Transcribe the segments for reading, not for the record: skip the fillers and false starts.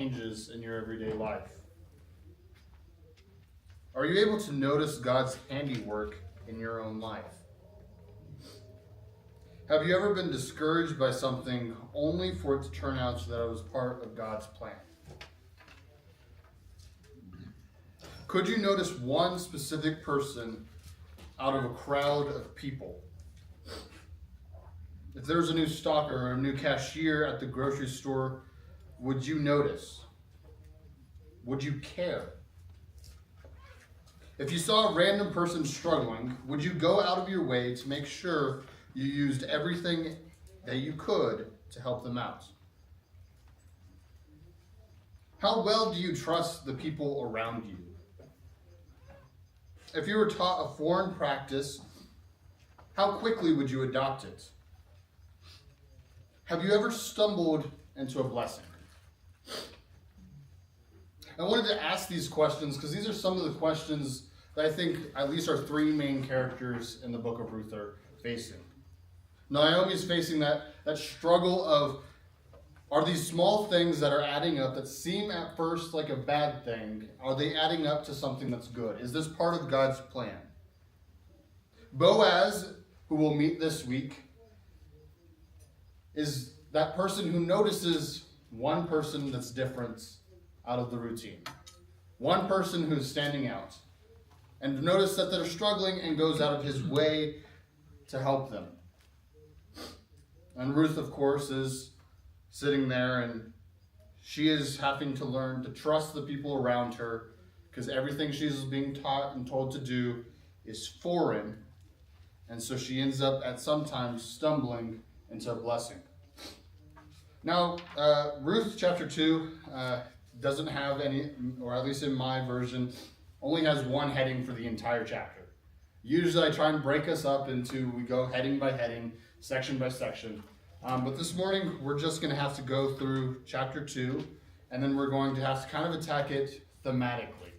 changes in your everyday life? Are you able to notice God's handiwork in your own life? Have you ever been discouraged by something only for it to turn out so that it was part of God's plan? Could you notice one specific person out of a crowd of people? If there was a new stalker or a new cashier at the grocery store, would you notice? Would you care? If you saw a random person struggling, would you go out of your way to make sure you used everything that you could to help them out? How well do you trust the people around you? If you were taught a foreign practice, how quickly would you adopt it? Have you ever stumbled into a blessing? I wanted to ask these questions because these are some of the questions that I think at least our three main characters in the book of Ruth are facing. Naomi's facing that struggle of, are these small things that are adding up that seem at first like a bad thing, are they adding up to something that's good? Is this part of God's plan? Boaz, who we'll meet this week, is that person who notices one person that's different out of the routine. One person who's standing out. And notice that they're struggling and goes out of his way to help them. And Ruth, of course, is sitting there and she is having to learn to trust the people around her because everything she's being taught and told to do is foreign. And so she ends up at sometimes stumbling into a blessing. Now, Ruth chapter 2 doesn't have any, or at least in my version, only has one heading for the entire chapter. Usually I try and break us up into, we go heading by heading, section by section. But this morning we're just going to have to go through chapter 2, and then we're going to have to kind of attack it thematically.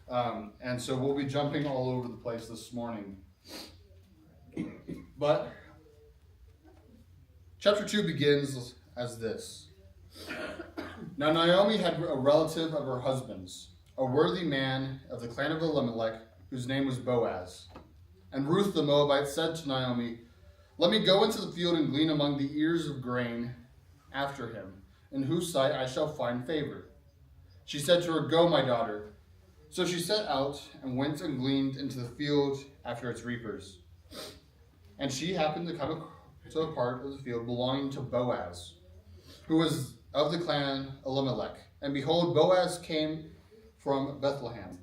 And so we'll be jumping all over the place this morning. But chapter 2 begins as this. Now Naomi had a relative of her husband's, a worthy man of the clan of Elimelech, whose name was Boaz. And Ruth the Moabite said to Naomi, "Let me go into the field and glean among the ears of grain after him, in whose sight I shall find favor." She said to her, "Go, my daughter." So she set out and went and gleaned into the field after its reapers. And she happened to come to a part of the field belonging to Boaz, who was of the clan Elimelech. And behold, Boaz came from Bethlehem.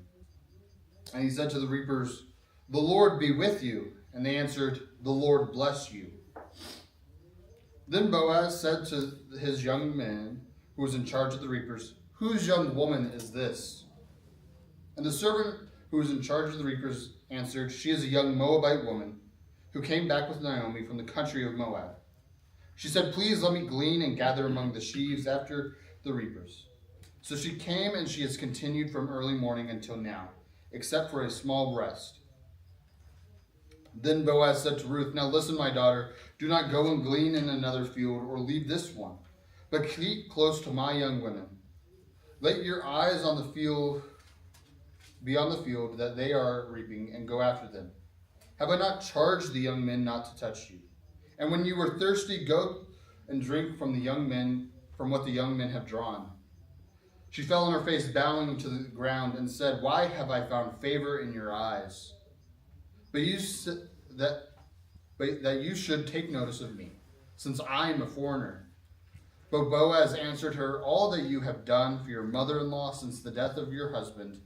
And he said to the reapers, "The Lord be with you." And they answered, "The Lord bless you." Then Boaz said to his young man, who was in charge of the reapers, "Whose young woman is this?" And the servant who was in charge of the reapers answered, "She is a young Moabite woman who came back with Naomi from the country of Moab." She said, "Please let me glean and gather among the sheaves after the reapers." So she came, and she has continued from early morning until now, except for a small rest. Then Boaz said to Ruth, "Now listen, my daughter, do not go and glean in another field or leave this one, but keep close to my young women. Let your eyes be on the field that they are reaping, and go after them. Have I not charged the young men not to touch you? And when you are thirsty, go and drink from what the young men have drawn." She fell on her face, bowing to the ground, and said, "Why have I found favor in your eyes? But you said that you should take notice of me, since I am a foreigner." But Boaz answered her, "All that you have done for your mother-in-law since the death of your husband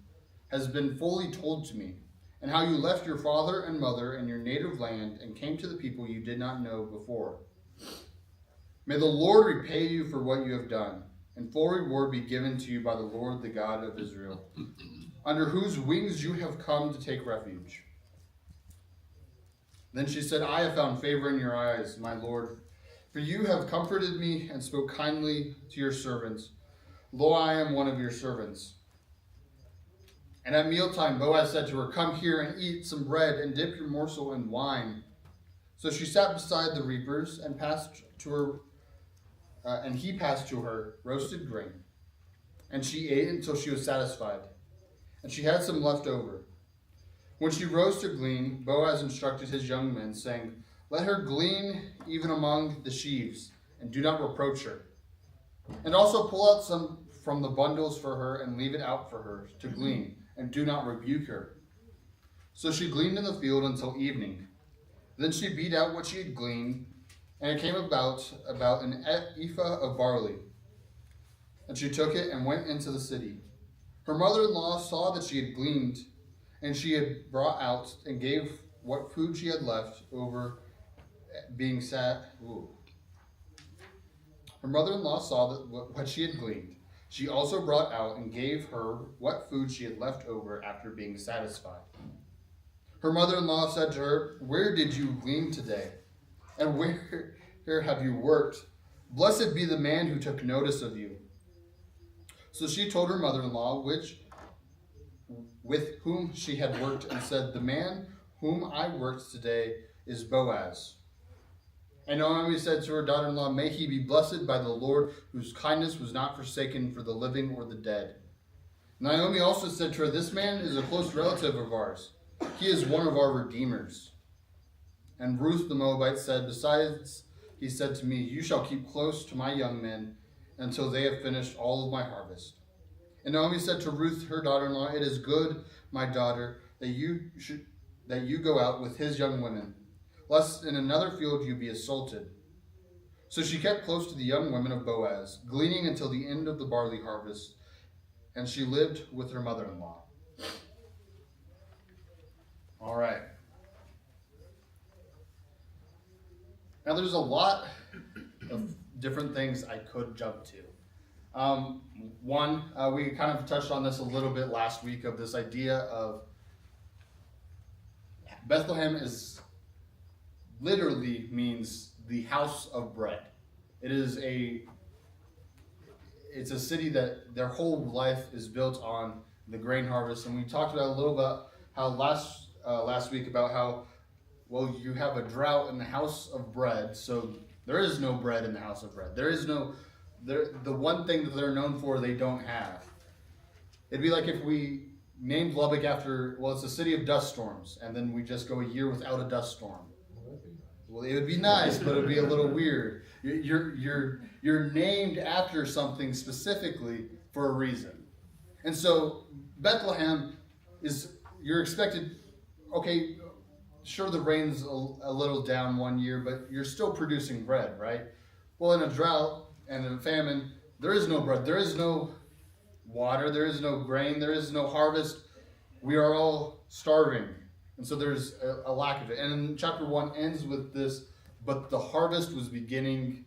has been fully told to me, and how you left your father and mother and your native land and came to the people you did not know before. May the Lord repay you for what you have done, and full reward be given to you by the Lord, the God of Israel, under whose wings you have come to take refuge." Then she said, "I have found favor in your eyes, my Lord, for you have comforted me and spoke kindly to your servants. Lo, I am one of your servants." And at mealtime, Boaz said to her, "Come here and eat some bread and dip your morsel in wine." So she sat beside the reapers and he passed to her roasted grain. and she ate until she was satisfied, and she had some left over. When she rose to glean, Boaz instructed his young men, saying, "Let her glean even among the sheaves, and do not reproach her. And also pull out some from the bundles for her, and leave it out for her to glean, and do not rebuke her." So she gleaned in the field until evening. Then she beat out what she had gleaned, and it came about an ephah of barley. And she took it and went into the city. Her mother-in-law saw that she had gleaned, and she had brought out and gave what food she had left over, being sat. Ooh. Her mother-in-law saw that what she had gleaned. She also brought out and gave her what food she had left over after being satisfied. Her mother-in-law said to her, "Where did you glean today? And where have you worked? Blessed be the man who took notice of you." So she told her mother-in-law with whom she had worked, and said, "The man whom I worked today is Boaz." And Naomi said to her daughter-in-law, "May he be blessed by the Lord, whose kindness was not forsaken for the living or the dead." Naomi also said to her, "This man is a close relative of ours. He is one of our redeemers." And Ruth the Moabite said, "Besides, he said to me, 'You shall keep close to my young men until they have finished all of my harvest.'" And Naomi said to Ruth, her daughter-in-law, "It is good, my daughter, that you go out with his young women, lest in another field you be assaulted." So she kept close to the young women of Boaz, gleaning until the end of the barley harvest, and she lived with her mother-in-law. All right. Now there's a lot of different things I could jump to. One, we kind of touched on this a little bit last week, of this idea of Bethlehem is literally means the house of bread. It's a city that their whole life is built on the grain harvest. And we talked about a little bit how last week about how, well, you have a drought in the house of bread, so there is no bread in the house of bread. The one thing that they're known for, they don't have. It'd be like if we named Lubbock after, well, it's a city of dust storms, and then we just go a year without a dust storm. Well, it would be nice, but it would be a little weird. You're named after something specifically for a reason. And so Bethlehem you're expected, okay, sure, the rain's a little down one year, but you're still producing bread, right? Well, in a drought and in a famine, there is no bread, there is no water, there is no grain, there is no harvest. We are all starving. And so there's a lack of it. And chapter 1 ends with this, but the harvest was beginning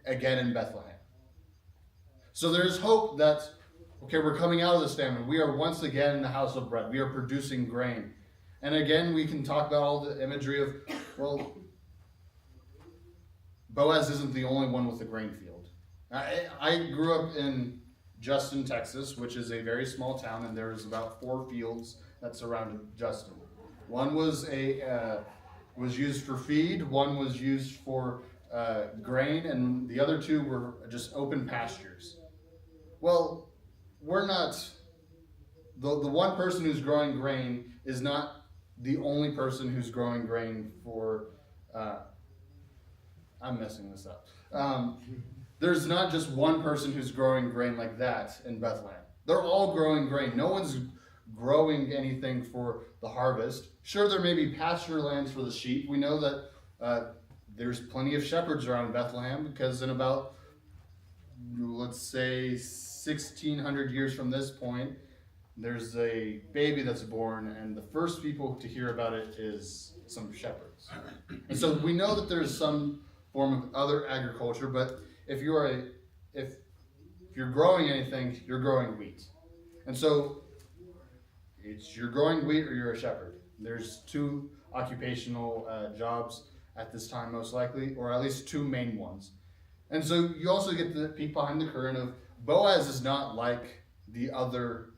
again in Bethlehem. So there's hope that, okay, we're coming out of this famine. We are once again in the house of bread. We are producing grain. And again, we can talk about all the imagery of, well, Boaz isn't the only one with a grain field. I grew up in Justin, Texas, which is a very small town, and there's about 4 fields that surrounded Justin. One was used for feed, one was used for grain, and the other 2 were just open pastures. Well, we're not, the one person who's growing grain is not the only person who's growing grain for, I'm messing this up. There's not just one person who's growing grain like that in Bethlehem. They're all growing grain. No one's growing anything for the harvest. Sure, there may be pasture lands for the sheep. We know that there's plenty of shepherds around Bethlehem, because in about, let's say, 1,600 years from this point, there's a baby that's born, and the first people to hear about it is some shepherds. And so we know that there's some form of other agriculture, but if you're growing anything, you're growing wheat. And so you're growing wheat or you're a shepherd. There's 2 occupational jobs at this time, most likely, or at least 2 main ones. And so you also get the peek behind the curtain of Boaz is not like the other,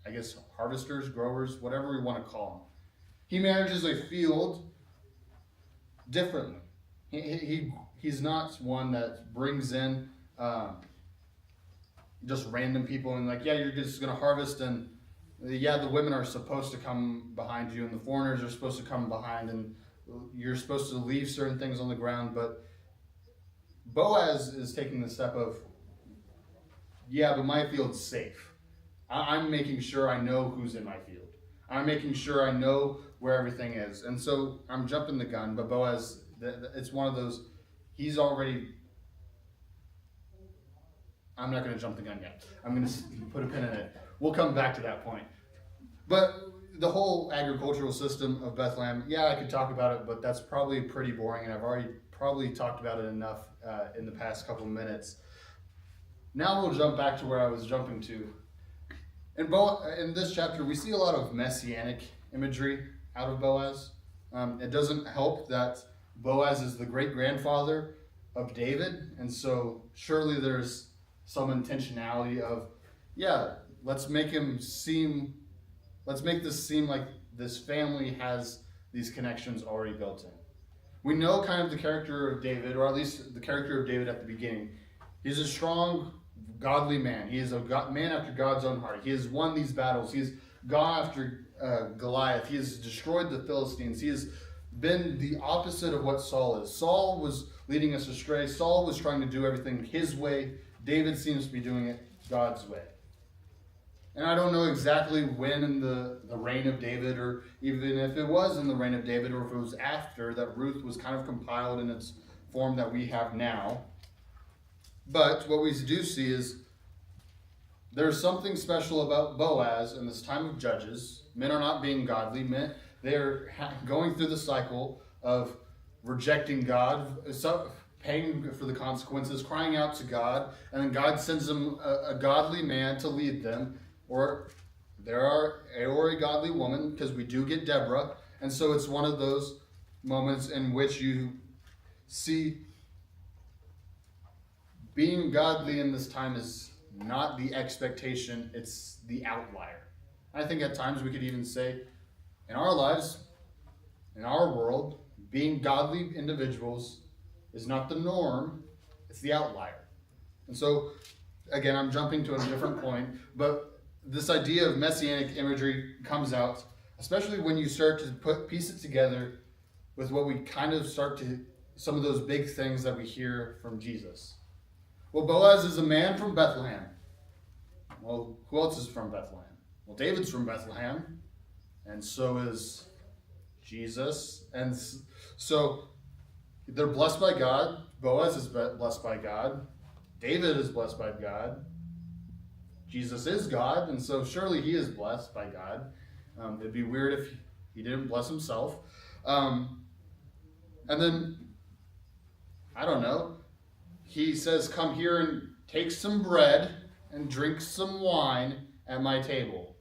I guess, harvesters, growers, whatever we want to call them. He manages a field differently. He's not one that brings in just random people and like, yeah, you're just going to harvest, and yeah, the women are supposed to come behind you and the foreigners are supposed to come behind, and you're supposed to leave certain things on the ground. But Boaz is taking the step of, yeah, but my field's safe. I'm making sure I know who's in my field. I'm making sure I know where everything is. And so I'm jumping the gun, but Boaz, it's one of those, he's already, I'm not going to jump the gun yet. I'm going to put a pin in it. We'll come back to that point. But the whole agricultural system of Bethlehem, yeah, I could talk about it, but that's probably pretty boring, and I've already probably talked about it enough in the past couple minutes. Now we'll jump back to where I was jumping to. In this chapter, we see a lot of messianic imagery out of Boaz. It doesn't help that Boaz is the great-grandfather of David, and so surely there's some intentionality of, yeah, let's make this seem like this family has these connections already built in. We know kind of the character of David, or at least the character of David at the beginning. He's a strong, godly man. He is a man after God's own heart. He has won these battles. He's gone after Goliath. He has destroyed the Philistines. He has been the opposite of what Saul is. Saul was leading us astray. Saul was trying to do everything his way. David seems to be doing it God's way. And I don't know exactly when in the reign of David, or even if it was in the reign of David, or if it was after, that Ruth was kind of compiled in its form that we have now. But what we do see is there's something special about Boaz in this time of Judges. Men are not being godly. Men, they're going through the cycle of rejecting God, paying for the consequences, crying out to God, and then God sends them a godly man to lead them. Or a godly woman, because we do get Deborah. And so it's one of those moments in which you see being godly in this time is not the expectation, it's the outlier. I think at times we could even say, in our lives, in our world, being godly individuals is not the norm, it's the outlier. And so, again, I'm jumping to a different point, but this idea of messianic imagery comes out, especially when you start to piece it together with what we kind of start to, some of those big things that we hear from Jesus. Well, Boaz is a man from Bethlehem. Well, who else is from Bethlehem? Well, David's from Bethlehem, and so is Jesus. And so they're blessed by God. Boaz is blessed by God. David is blessed by God. Jesus is God, and so surely he is blessed by God. It'd be weird if he didn't bless himself. And then, I don't know, he says, come here and take some bread and drink some wine at my table.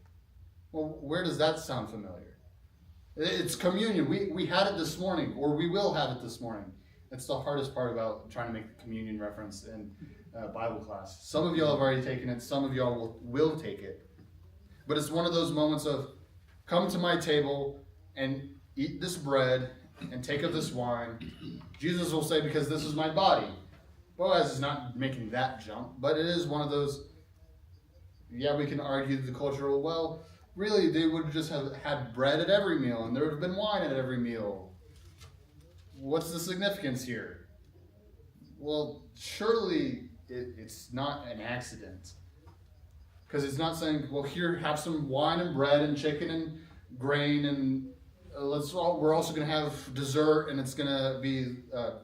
Well, where does that sound familiar? It's communion. We had it this morning, or we will have it this morning. That's the hardest part about trying to make the communion reference in Bible class. Some of y'all have already taken it. Some of y'all will take it. But it's one of those moments of, come to my table and eat this bread and take of this wine. Jesus will say, because this is my body. Boaz is not making that jump, but it is one of those, yeah, we can argue the cultural, well, really, they would just have had bread at every meal, and there would have been wine at every meal. What's the significance here? Well, surely it's not an accident. Because it's not saying, well, here, have some wine and bread and chicken and grain, and we're also going to have dessert, and it's going to be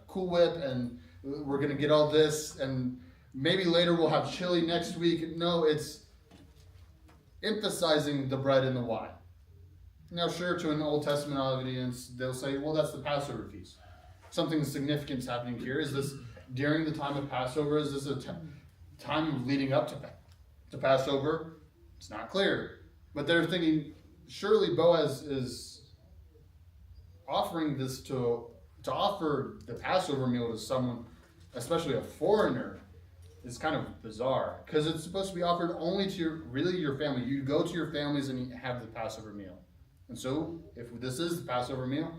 Cool Whip, and we're going to get all this, and maybe later we'll have chili next week. No, it's emphasizing the bread and the wine. Now, sure, to an Old Testament audience, they'll say, well, that's the Passover feast. Something significant is happening here. Is this during the time of Passover? Is this a time leading up to Passover? It's not clear. But they're thinking, surely Boaz is offering this to offer the Passover meal to someone, especially a foreigner, is kind of bizarre. Because it's supposed to be offered only to your family. You go to your families and you have the Passover meal. And so, if this is the Passover meal,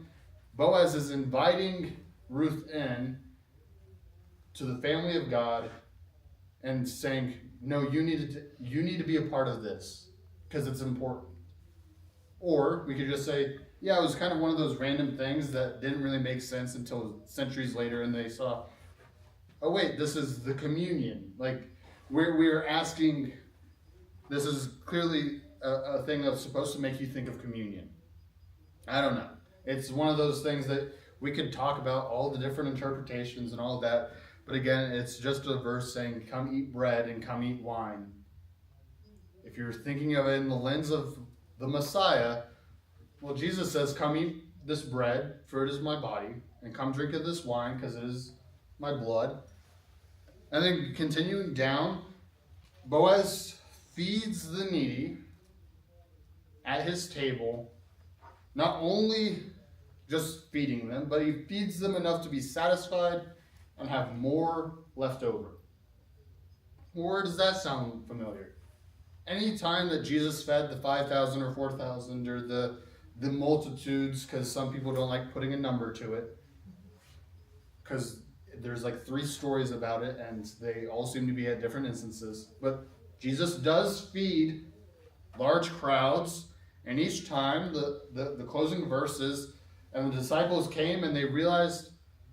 Boaz is inviting Ruth in to the family of God and saying, no, you need to be a part of this because it's important. Or we could just say, yeah, it was kind of one of those random things that didn't really make sense until centuries later, and they saw, oh wait, this is the communion. Like we're asking, this is clearly a thing that's supposed to make you think of communion. I don't know. It's one of those things that we could talk about all the different interpretations and all of that. But again, it's just a verse saying, come eat bread and come eat wine. If you're thinking of it in the lens of the Messiah, well, Jesus says, come eat this bread, for it is my body, and come drink of this wine, because it is my blood. And then continuing down, Boaz feeds the needy at his table, not only just feeding them, but he feeds them enough to be satisfied and have more left over. Where does that sound familiar? Any time that Jesus fed the 5,000 or 4,000 or the multitudes, because some people don't like putting a number to it, because there's like 3 stories about it and they all seem to be at different instances. But Jesus does feed large crowds, and each time the closing verses, and the disciples came and they realized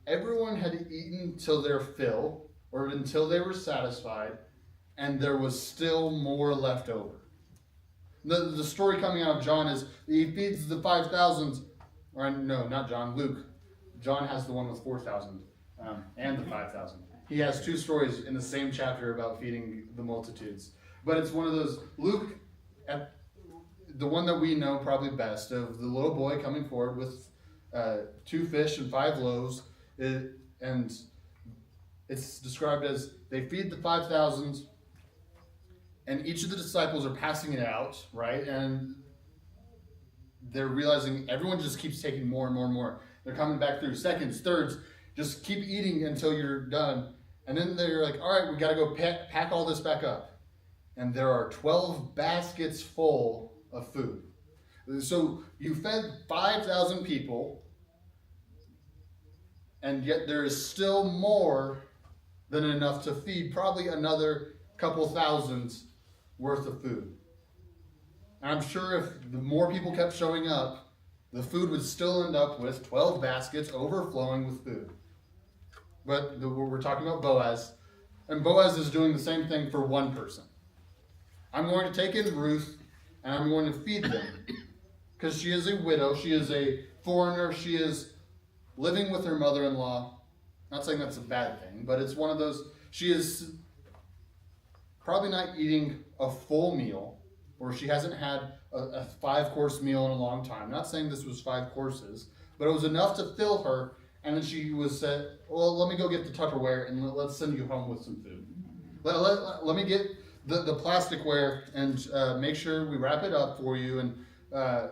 everyone had eaten till their fill, or until they were satisfied, and there was still more left over. The story coming out of John is he feeds the 5,000, or no, not John, Luke. John has the one with 4,000 and the 5,000. He has 2 stories in the same chapter about feeding the multitudes. But it's one of those, Luke, the one that we know probably best, of the little boy coming forward with 2 fish and 5 loaves, and it's described as they feed the 5,000, and each of the disciples are passing it out, right? And they're realizing everyone just keeps taking more and more and more. They're coming back through seconds, thirds, just keep eating until you're done. And then they're like, all right, we got to go pack all this back up. And there are 12 baskets full of food. So you fed 5,000 people, and yet there is still more than enough to feed probably another couple thousand worth of food. And I'm sure if the more people kept showing up, the food would still end up with 12 baskets overflowing with food. But we're talking about Boaz, and Boaz is doing the same thing for one person. I'm going to take in Ruth, and I'm going to feed them. Because she is a widow, she is a foreigner, she is living with her mother-in-law. Not saying that's a bad thing, but it's one of those, she is probably not eating a full meal, or she hasn't had a 5-course meal in a long time. Not saying this was 5 courses, but it was enough to fill her, and then she was said, well, let me go get the Tupperware, and let's send you home with some food. Let me get the plasticware, and make sure we wrap it up for you, and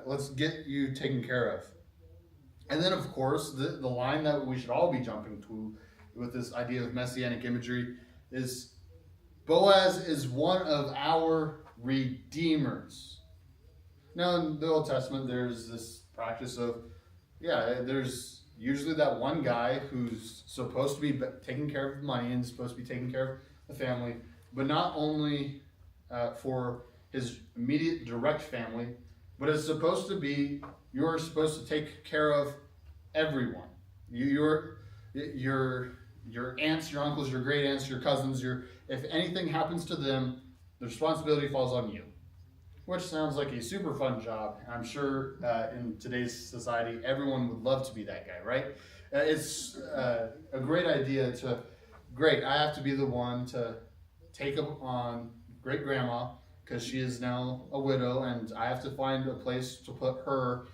let's get you taken care of. And then, of course, the line that we should all be jumping to with this idea of messianic imagery is Boaz is one of our redeemers. Now, in the Old Testament, there's this practice of, there's usually that one guy who's supposed to be taking care of the money and supposed to be taking care of the family, but not only for his immediate direct family, but it's supposed to be, you're supposed to take care of everyone. Your aunts, your uncles, your great aunts, your cousins, if anything happens to them, the responsibility falls on you. Which sounds like a super fun job. I'm sure in today's society, everyone would love to be that guy, right? It's a great idea I have to be the one to take on great grandma, because she is now a widow, and I have to find a place to put her.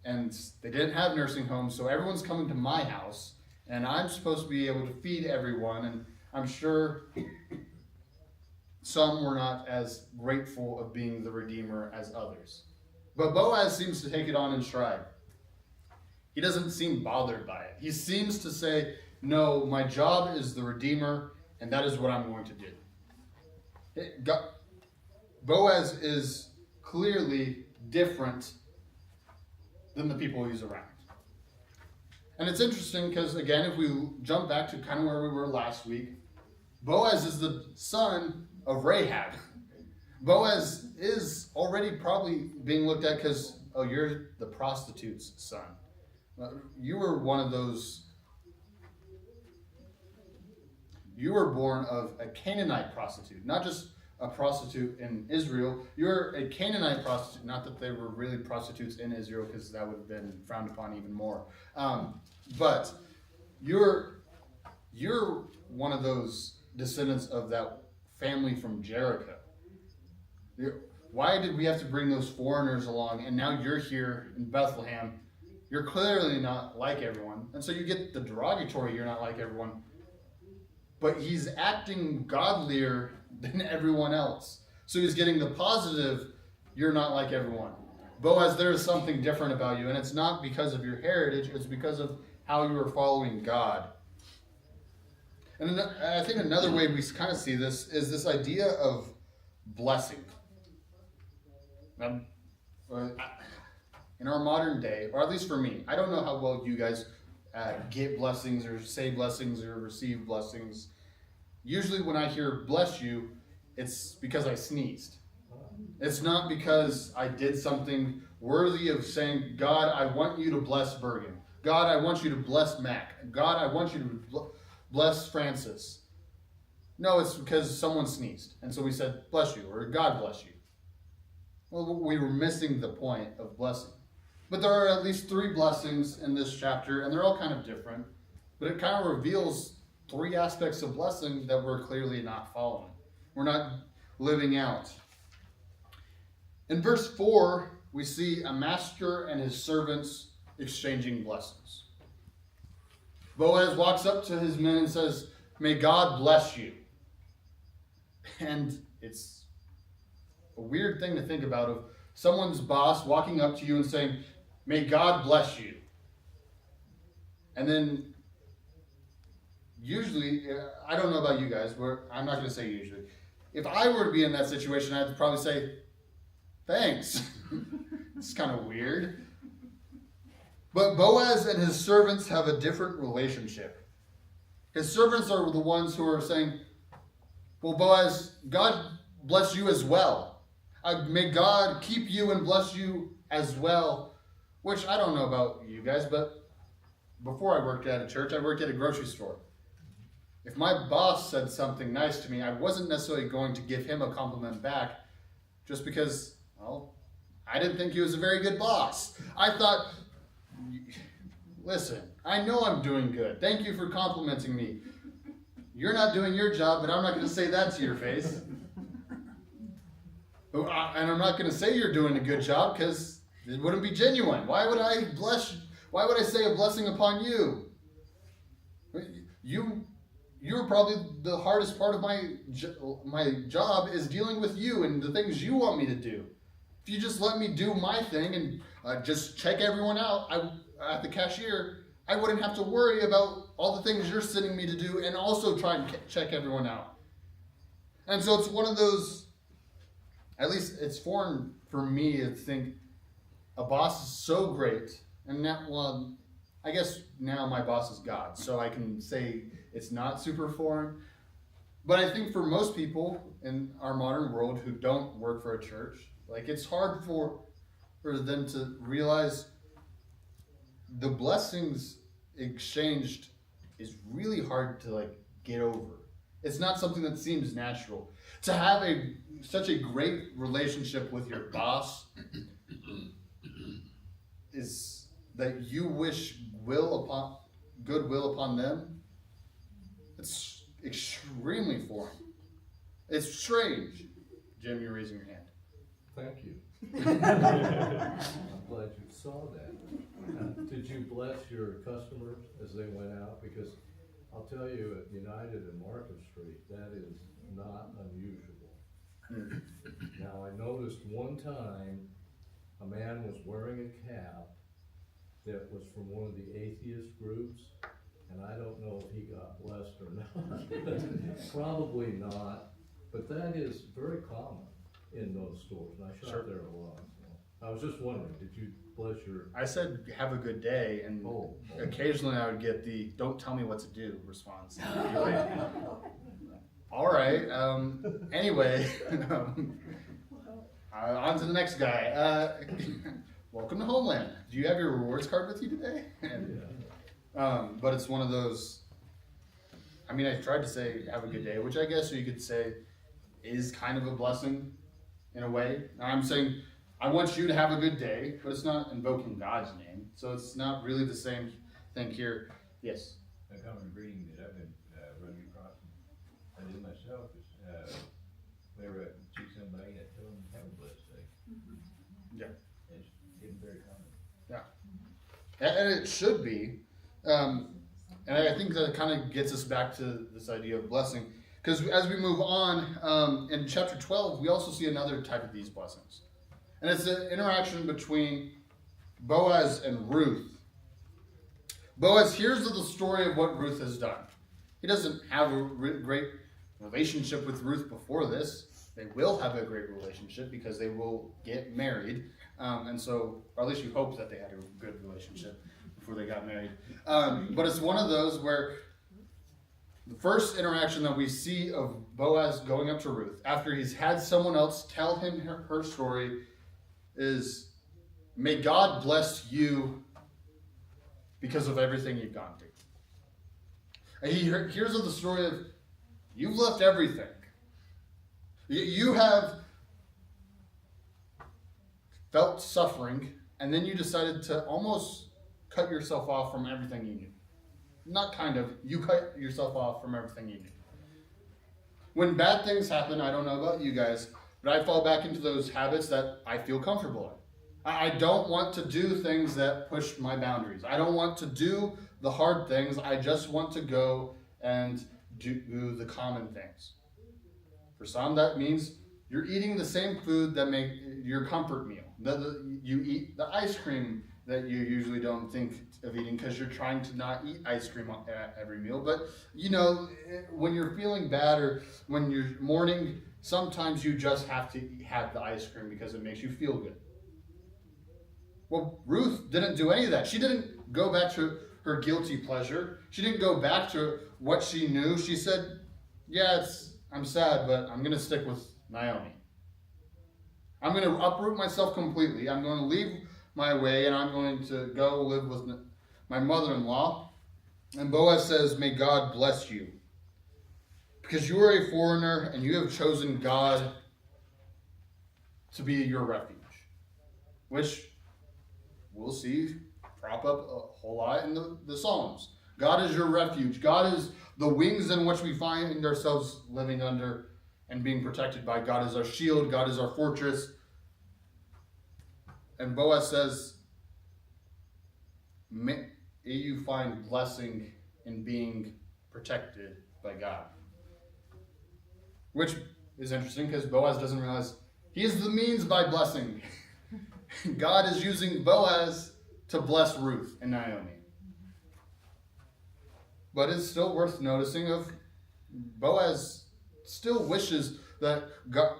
And they didn't have nursing homes, so everyone's coming to my house, and I'm supposed to be able to feed everyone, and I'm sure some were not as grateful of being the redeemer as others. But Boaz seems to take it on in stride. He doesn't seem bothered by it. He seems to say, no, my job is the redeemer, and that is what I'm going to do. Boaz is clearly different than the people he's around. And it's interesting because, again, if we jump back to kind of where we were last week, Boaz is the son of Rahab. Boaz is already probably being looked at because, oh, you're the prostitute's son. You were one of those. You were born of a Canaanite prostitute, not just a prostitute in Israel. You're a Canaanite prostitute. Not that they were really prostitutes in Israel, because that would have been frowned upon even more. But you're one of those descendants of that family from Jericho. Why did we have to bring those foreigners along? And now you're here in Bethlehem. You're clearly not like everyone. And so you get the derogatory, you're not like everyone. But he's acting godlier than everyone else. So he's getting the positive, you're not like everyone. Boaz, there is something different about you. And it's not because of your heritage, it's because of how you are following God. And I think another way we kind of see this is this idea of blessing. Now, in our modern day, or at least for me, I don't know how well you guys get blessings or say blessings or receive blessings. Usually when I hear bless you, it's because I sneezed. It's not because I did something worthy of saying, God, I want you to bless Bergan. God, I want you to bless Mac. God, I want you to bless Francis. No, it's because someone sneezed. And so we said, bless you, or God bless you. Well, we were missing the point of blessing. But there are at least 3 blessings in this chapter, and they're all kind of different. But it kind of reveals 3 aspects of blessing that we're clearly not following. We're not living out. In verse 4, we see a master and his servants exchanging blessings. Boaz walks up to his men and says, may God bless you. And it's a weird thing to think about, of someone's boss walking up to you and saying, may God bless you. And then usually, I don't know about you guys, but I'm not going to say usually. If I were to be in that situation, I'd probably say, thanks. It's kind of weird. But Boaz and his servants have a different relationship. His servants are the ones who are saying, well, Boaz, God bless you as well. May God keep you and bless you as well. Which I don't know about you guys, but before I worked at a church, I worked at a grocery store. If my boss said something nice to me, I wasn't necessarily going to give him a compliment back just because, well, I didn't think he was a very good boss. I thought, listen, I know I'm doing good. Thank you for complimenting me. You're not doing your job, but I'm not going to say that to your face. And I'm not going to say you're doing a good job because it wouldn't be genuine. Why would I say a blessing upon you? You're probably the hardest part of my job is dealing with you and the things you want me to do. If you just let me do my thing and just check everyone out at the cashier, I wouldn't have to worry about all the things you're sending me to do and also try and check everyone out. And so it's one of those, at least it's foreign for me to think a boss is so great, and now, well, I guess now my boss is God, so I can say it's not super foreign. But I think for most people in our modern world who don't work for a church, like it's hard for them to realize the blessings exchanged is really hard to get over. It's not something that seems natural. To have such a great relationship with your boss is that you wish goodwill upon them. It's extremely foreign. It's strange. Jim, you're raising your hand. Thank you. I'm glad you saw that. Did you bless your customers as they went out? Because I'll tell you, at United and Market Street, that is not unusual. Now, I noticed one time a man was wearing a cap that was from one of the atheist groups, and I don't know if he got blessed or not. Probably not, but that is very common in those stores, and I shop there a lot. So I was just wondering, did you bless your... I said, have a good day, and occasionally I would get the, don't tell me what to do response. All right. Anyway, on to the next guy. Welcome to Homeland. Do you have your rewards card with you today? But it's one of those. I mean, I tried to say have a good day, which I guess you could say is kind of a blessing in a way. I'm saying I want you to have a good day, but it's not invoking God's name, so it's not really the same thing here. Yes. A common greeting that I've been running across, and I did myself, is whenever I see somebody, I tell them have a blessed day. Yeah. It's getting very common. Yeah. And it should be. And I think that kind of gets us back to this idea of blessing. Because as we move on, in chapter 12, we also see another type of these blessings. And it's an interaction between Boaz and Ruth. Boaz hears of the story of what Ruth has done. He doesn't have a great relationship with Ruth before this. They will have a great relationship because they will get married. And so, or at least you hope that they had a good relationship before they got married. But it's one of those where the first interaction that we see of Boaz going up to Ruth, after he's had someone else tell him her story, is, may God bless you because of everything you've gone through. And he hears of the story of, you've left everything. You have felt suffering, and then you decided to almost cut yourself off from everything you knew. Not kind of, you cut yourself off from everything you knew. When bad things happen, I don't know about you guys, but I fall back into those habits that I feel comfortable in. I don't want to do things that push my boundaries. I don't want to do the hard things. I just want to go and do the common things. For some, that means you're eating the same food that make your comfort meal. You eat the ice cream that you usually don't think of eating because you're trying to not eat ice cream at every meal. But, you know, when you're feeling bad or when you're mourning, sometimes you just have to have the ice cream because it makes you feel good. Well, Ruth didn't do any of that. She didn't go back to her guilty pleasure. She didn't go back to what she knew. She said, yeah, I'm sad, but I'm going to stick with Naomi. I'm going to uproot myself completely. I'm going to leave my way, and I'm going to go live with my mother-in-law. And Boaz says, may God bless you. Because you are a foreigner, and you have chosen God to be your refuge. Which we'll see prop up a whole lot in the Psalms. God is your refuge. God is the wings in which we find ourselves living under and being protected by. God is our shield. God is our fortress. And Boaz says, may you find blessing in being protected by God. Which is interesting because Boaz doesn't realize he is the means by blessing. God is using Boaz to bless Ruth and Naomi. But it's still worth noticing of Boaz still wishes that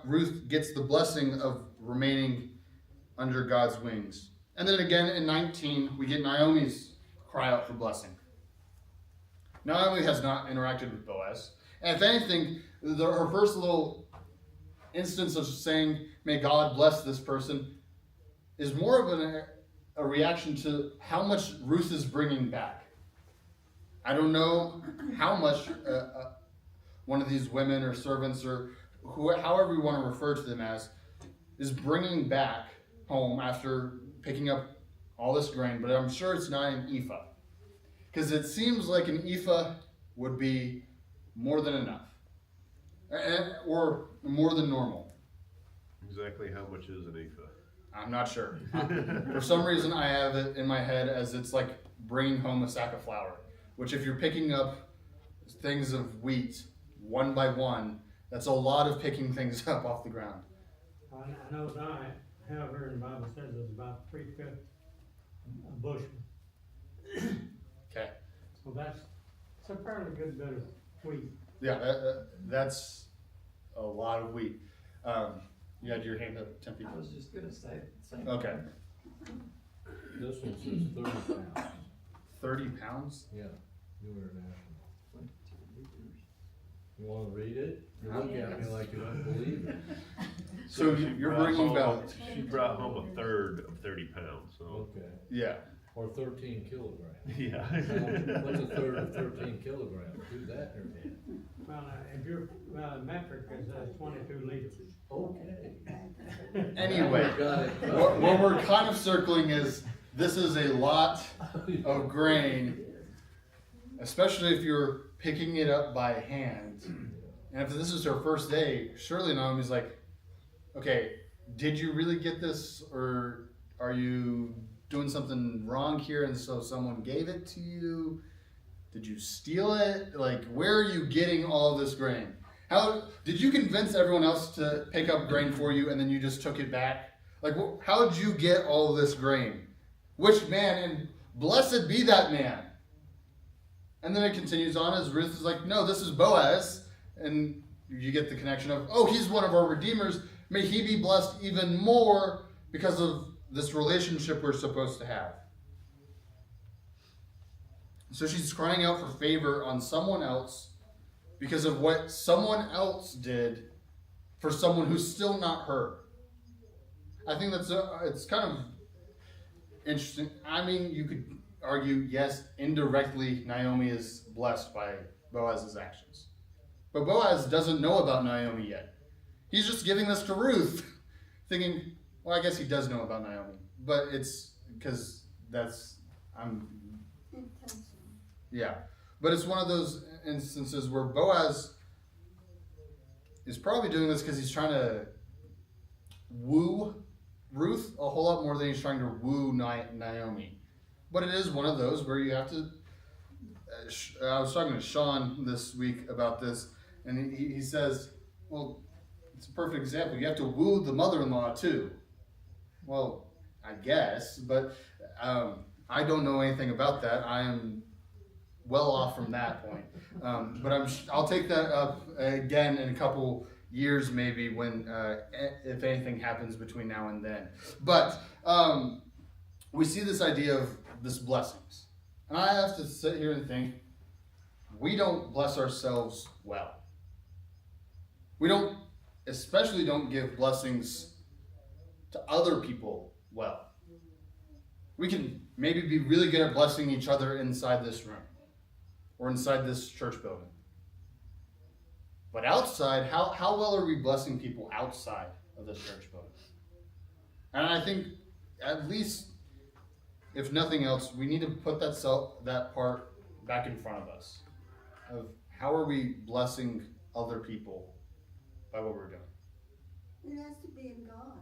Ruth gets the blessing of remaining under God's wings. And then again in 19, we get Naomi's cry out for blessing. Naomi has not interacted with Boaz. And if anything, her first little instance of saying, may God bless this person, is more of a reaction to how much Ruth is bringing back. I don't know how much one of these women or servants or however you want to refer to them as is bringing back home after picking up all this grain, but I'm sure it's not an ephah. Because it seems like an ephah would be more than enough. Or more than normal. Exactly how much is an ephah? I'm not sure. For some reason, I have it in my head as it's like bringing home a sack of flour, which if you're picking up things of wheat one by one, that's a lot of picking things up off the ground. I know that I have heard the Bible says it's about 3/5 a bushel. Okay. So that's a fairly good bit of wheat. Yeah, that's a lot of wheat. You had your hand up, Tempe. I was just gonna say the same. Okay. This one says 30 pounds. 30 pounds? Yeah, New International. You wanna read it? You look at me like you don't believe it. So She you're brought bringing home- about, She brought home a third of 30 pounds, so. Okay, yeah. or 13 kilograms. Yeah. What's a third of 13 kilograms? Do that in your head. Well, if your, metric is, 22 liters. Okay. Anyway, Got it. what we're kind of circling is, this is a lot of grain, especially if you're picking it up by hand. And if this is her first day, surely Naomi's like, okay, did you really get this, or are you doing something wrong here and so someone gave it to you? Did you steal it? Like, where are you getting all this grain? How did you convince everyone else to pick up grain for you and then you just took it back? Like, how did you get all this grain? Which man? And blessed be that man. And then it continues on as Ruth is like, no, this is Boaz. And you get the connection of, oh, he's one of our redeemers. May he be blessed even more because of this relationship we're supposed to have. So she's crying out for favor on someone else because of what someone else did for someone who's still not her. I think it's kind of interesting. I mean, you could argue, yes, indirectly Naomi is blessed by Boaz's actions. But Boaz doesn't know about Naomi yet. He's just giving this to Ruth, thinking, well, I guess he does know about Naomi. But it's because yeah. But it's one of those instances where Boaz is probably doing this because he's trying to woo Ruth a whole lot more than he's trying to woo Naomi. But it is one of those where you have to. I was talking to Sean this week about this, and he says, well, it's a perfect example. You have to woo the mother-in-law too. Well, I guess, but I don't know anything about that. I am well off from that point. But I'll take that up again in a couple years, maybe, when if anything happens between now and then. But we see this idea of this blessings, and I have to sit here and think, we don't bless ourselves well. We especially don't give blessings to other people well. We can maybe be really good at blessing each other inside this room or inside this church building. But outside, how well are we blessing people outside of this church building? And I think, at least, if nothing else, we need to put that part back in front of us. Of how are we blessing other people by what we're doing? It has to be in God.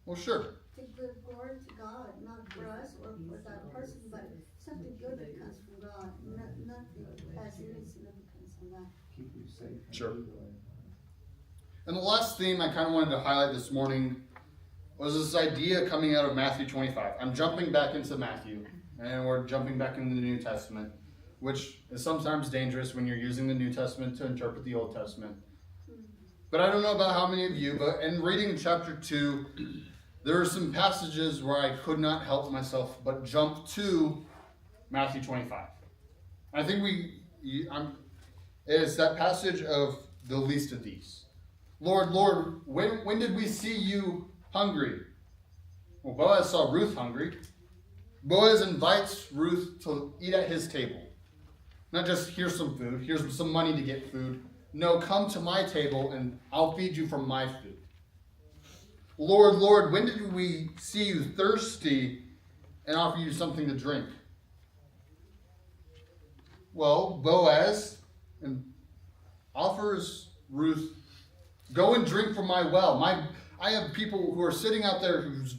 Well, sure. To give glory to God, not for us or for that person, but something good that comes from God. Nothing has any significance in that. Keep you safe. Sure. And the last theme I kind of wanted to highlight this morning was this idea coming out of Matthew 25. I'm jumping back into Matthew, and we're jumping back into the New Testament, which is sometimes dangerous when you're using the New Testament to interpret the Old Testament. But I don't know about how many of you, but in reading chapter 2, there are some passages where I could not help myself but jump to Matthew 25. I think it's that passage of the least of these. Lord, Lord, when did we see you hungry? Well, Boaz saw Ruth hungry. Boaz invites Ruth to eat at his table. Not just, here's some food, here's some money to get food. No, come to my table and I'll feed you from my food. Lord, Lord, when did we see you thirsty and offer you something to drink? Well, Boaz offers Ruth, go and drink from my well. I have people who are sitting out there whose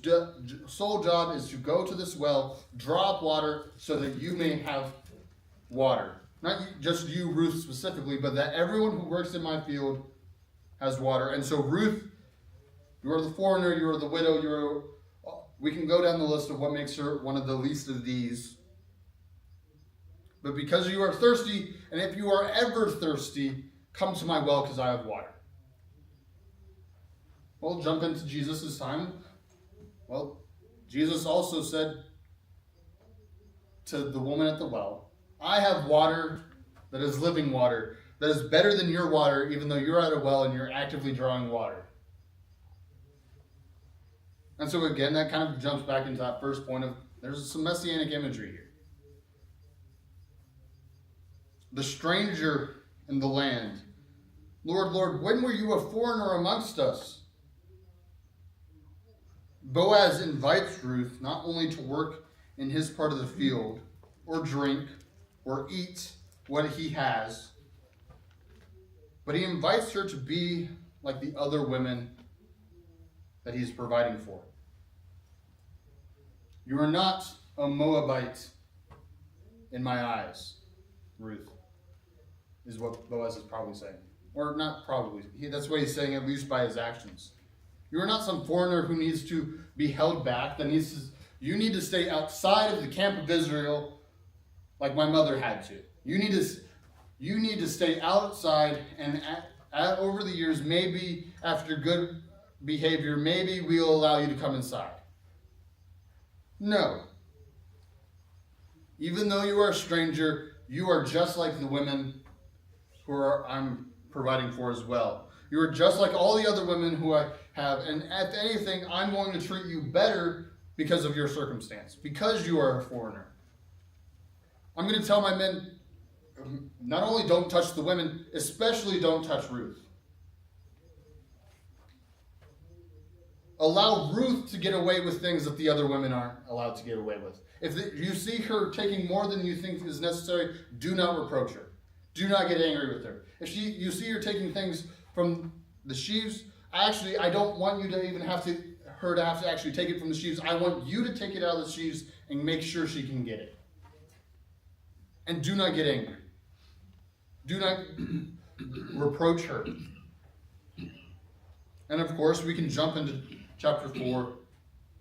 sole job is to go to this well, draw up water so that you may have water. Not just you, Ruth, specifically, but that everyone who works in my field has water. And so, Ruth, you are the foreigner, you are the widow, we can go down the list of what makes her one of the least of these. But because you are thirsty, and if you are ever thirsty, come to my well because I have water. Well, jump into Jesus' time. Well, Jesus also said to the woman at the well, I have water that is living water that is better than your water, even though you're at a well and you're actively drawing water. And so again, that kind of jumps back into that first point of there's some messianic imagery here. The stranger in the land. Lord, Lord, when were you a foreigner amongst us? Boaz invites Ruth not only to work in his part of the field, or drink, or eat what he has, but he invites her to be like the other women that he's providing for. You are not a Moabite in my eyes, Ruth, is what Boaz is probably saying. Or not probably. That's what he's saying, at least by his actions. You are not some foreigner who needs to be held back. You need to stay outside of the camp of Israel like my mother had to. You need to stay outside, and over the years, maybe after good behavior, maybe we'll allow you to come inside. No. Even though you are a stranger, you are just like the women I'm providing for as well. You are just like all the other women who I have, and if anything, I'm going to treat you better because of your circumstance, because you are a foreigner. I'm going to tell my men, not only don't touch the women, especially don't touch Ruth. Allow Ruth to get away with things that the other women aren't allowed to get away with. If you see her taking more than you think is necessary, do not reproach her. Do not get angry with her. If you see her taking things from the sheaves, I don't want you to even have to actually take it from the sheaves. I want you to take it out of the sheaves and make sure she can get it. And do not get angry. Do not reproach her. And of course, we can jump into chapter 4.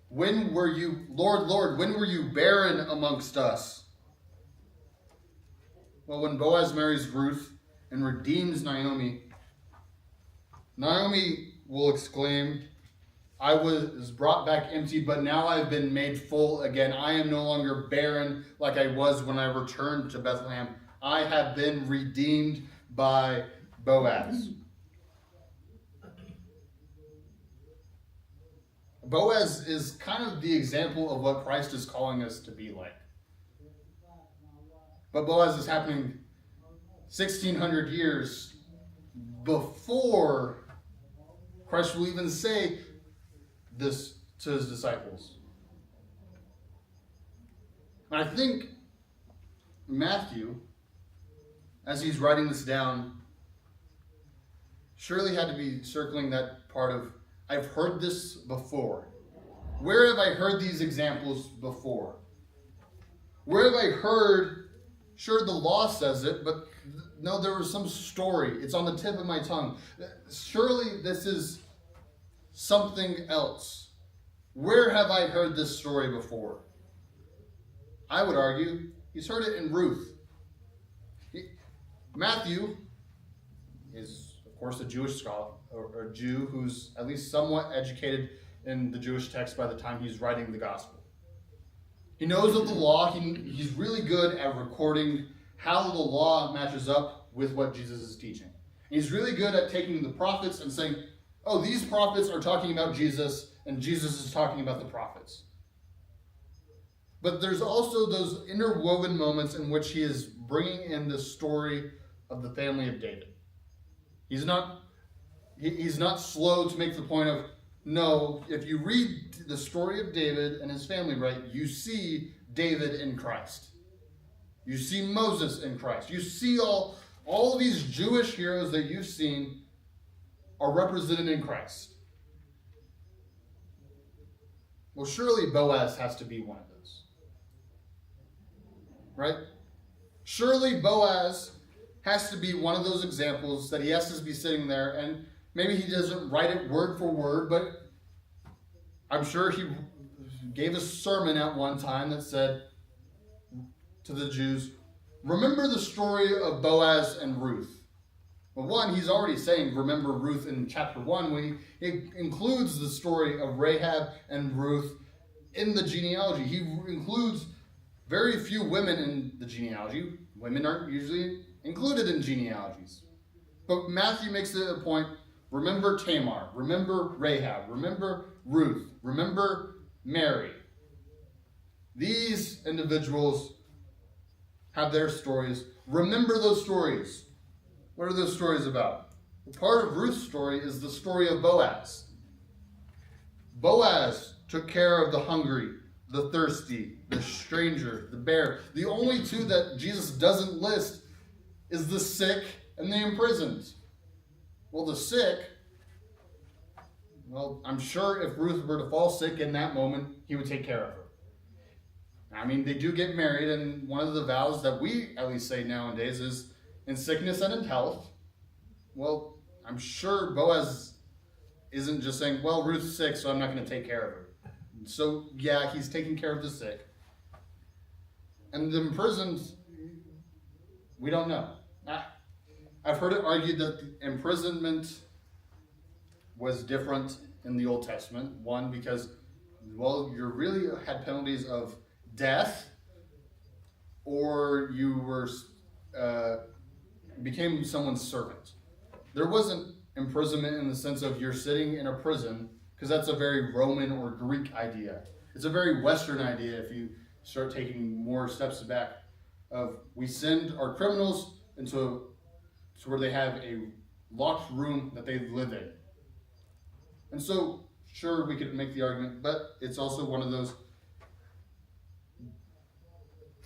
When were you, Lord, Lord, when were you barren amongst us? Well, when Boaz marries Ruth and redeems Naomi, Naomi will exclaim, I was brought back empty, but now I've been made full again. I am no longer barren like I was when I returned to Bethlehem. I have been redeemed by Boaz. Boaz is kind of the example of what Christ is calling us to be like. But Boaz is happening 1,600 years before Christ will even say this to his disciples. And I think Matthew, as he's writing this down, surely had to be circling that part of, I've heard this before. Where have I heard these examples before? Where have I heard, sure the law says it, but no, there was some story. It's on the tip of my tongue. Surely this is something else. Where have I heard this story before? I would argue he's heard it in Ruth. Matthew is, of course, a Jewish scholar, or a Jew who's at least somewhat educated in the Jewish text by the time he's writing the gospel. He knows of the law. He's really good at recording how the law matches up with what Jesus is teaching. And he's really good at taking the prophets and saying, oh, these prophets are talking about Jesus, and Jesus is talking about the prophets. But there's also those interwoven moments in which he is bringing in the story of the family of David. He's not slow to make the point of, no, if you read the story of David and his family, right, you see David in Christ. You see Moses in Christ. You see all these Jewish heroes that you've seen are represented in Christ. Well, surely Boaz has to be one of those. Right? Surely Boaz has to be one of those examples that he has to be sitting there, and maybe he doesn't write it word for word, but I'm sure he gave a sermon at one time that said to the Jews, remember the story of Boaz and Ruth. Well, one, he's already saying remember Ruth in chapter 1 when he includes the story of Rahab and Ruth in the genealogy. He includes very few women in the genealogy. Women aren't usually included in genealogies. But Matthew makes it a point, remember Tamar, remember Rahab, remember Ruth, remember Mary. These individuals have their stories. Remember those stories. What are those stories about? Well, part of Ruth's story is the story of Boaz. Boaz took care of the hungry, the thirsty, the stranger, the bear. The only two that Jesus doesn't list is the sick and the imprisoned. Well, the sick, well, I'm sure if Ruth were to fall sick in that moment, he would take care of her. I mean, they do get married, and one of the vows that we at least say nowadays is in sickness and in health. Well, I'm sure Boaz isn't just saying, well, Ruth's sick, so I'm not going to take care of her. So, yeah, he's taking care of the sick. And the imprisoned, we don't know. I've heard it argued that the imprisonment was different in the Old Testament. One, because, well, you really had penalties of death, or you were became someone's servant. There wasn't imprisonment in the sense of you're sitting in a prison, because that's a very Roman or Greek idea. It's a very Western idea if you start taking more steps back of we send our criminals into where they have a locked room that they live in. And so, sure, we could make the argument, but it's also one of those,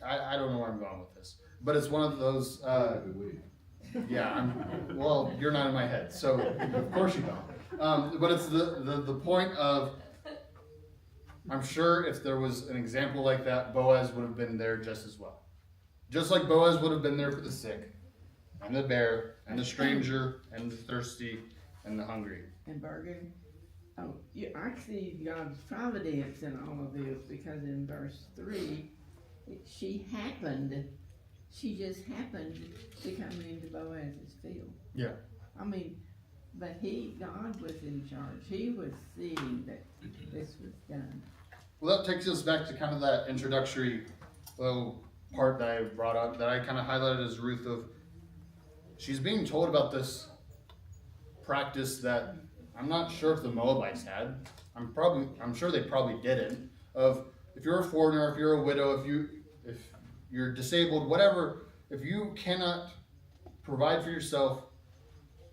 I don't know where I'm going with this, but it's one of those, yeah, well, you're not in my head, so of course you don't. But it's the point of, I'm sure if there was an example like that, Boaz would have been there just as well. Just like Boaz would have been there for the sick, and the bear, and the stranger, and the thirsty, and the hungry. And Bergan, I see God's providence in all of this, because in verse 3, she just happened to come into Boaz's field. Yeah. I mean, but God was in charge. He was seeing that this was done. Well, that takes us back to kind of that introductory little part that I brought up, that I kind of highlighted as Ruth of, she's being told about this practice that I'm not sure if the Moabites had. I'm sure they probably didn't. Of if you're a foreigner, if you're a widow, if you're disabled, whatever, if you cannot provide for yourself,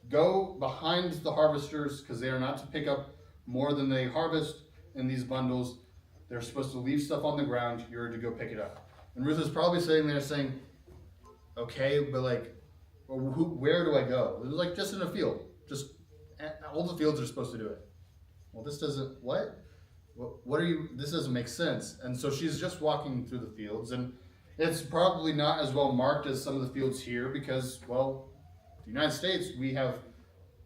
go behind the harvesters, because they are not to pick up more than they harvest in these bundles. They're supposed to leave stuff on the ground. You're to go pick it up. And Ruth is probably sitting there saying, okay, but like, well, where do I go? It was like just in a field. Just all the fields are supposed to do it. Well, this doesn't, what? What are you, this doesn't make sense. And so she's just walking through the fields, and it's probably not as well marked as some of the fields here because, well, the United States, we have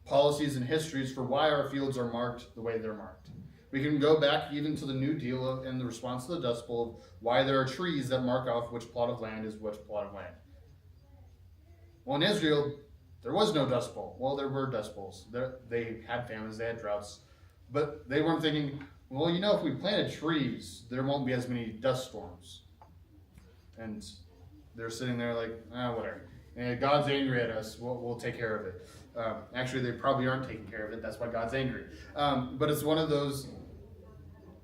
policies and histories for why our fields are marked the way they're marked. We can go back even to the New Deal and the response to the Dust Bowl of why there are trees that mark off which plot of land is which plot of land. Well, in Israel, there was no Dust Bowl. Well, there were Dust Bowls. They had famines, they had droughts, but they weren't thinking, well, you know, if we planted trees, there won't be as many dust storms. And they're sitting there like, whatever. And God's angry at us, we'll take care of it. Actually, they probably aren't taking care of it. That's why God's angry. But it's one of those,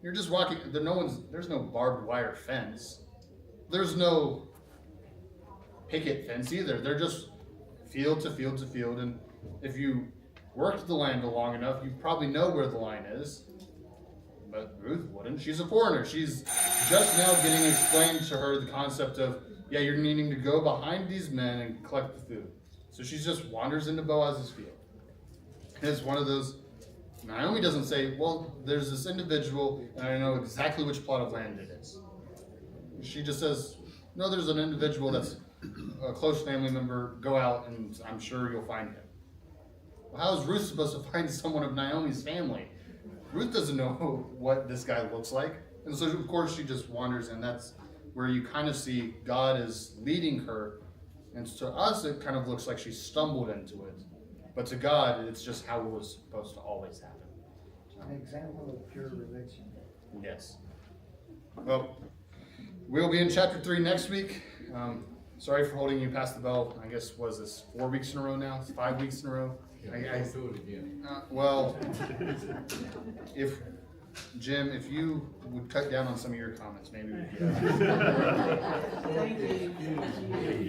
you're just walking, there's no barbed wire fence. There's no picket fence either. They're just field to field to field. And if you worked the land long enough, you probably know where the line is. But Ruth wouldn't. She's a foreigner. She's just now getting explained to her the concept of, yeah, you're needing to go behind these men and collect the food. So she just wanders into Boaz's field. And it's one of those, Naomi doesn't say, well, there's this individual and I know exactly which plot of land it is. She just says, no, there's an individual that's a close family member. Go out and I'm sure you'll find him. Well, how is Ruth supposed to find someone of Naomi's family? Ruth doesn't know what this guy looks like. And so, of course, she just wanders, and that's where you kind of see God is leading her. And to us, it kind of looks like she stumbled into it. But to God, it's just how it was supposed to always happen. An example of pure religion. Yes. Well, we'll be in chapter 3 next week. Sorry for holding you past the bell. I guess, was this 4 weeks in a row now? It's 5 weeks in a row? Don't do it again. Well, if, Jim, if you would cut down on some of your comments, maybe we could. Thank you.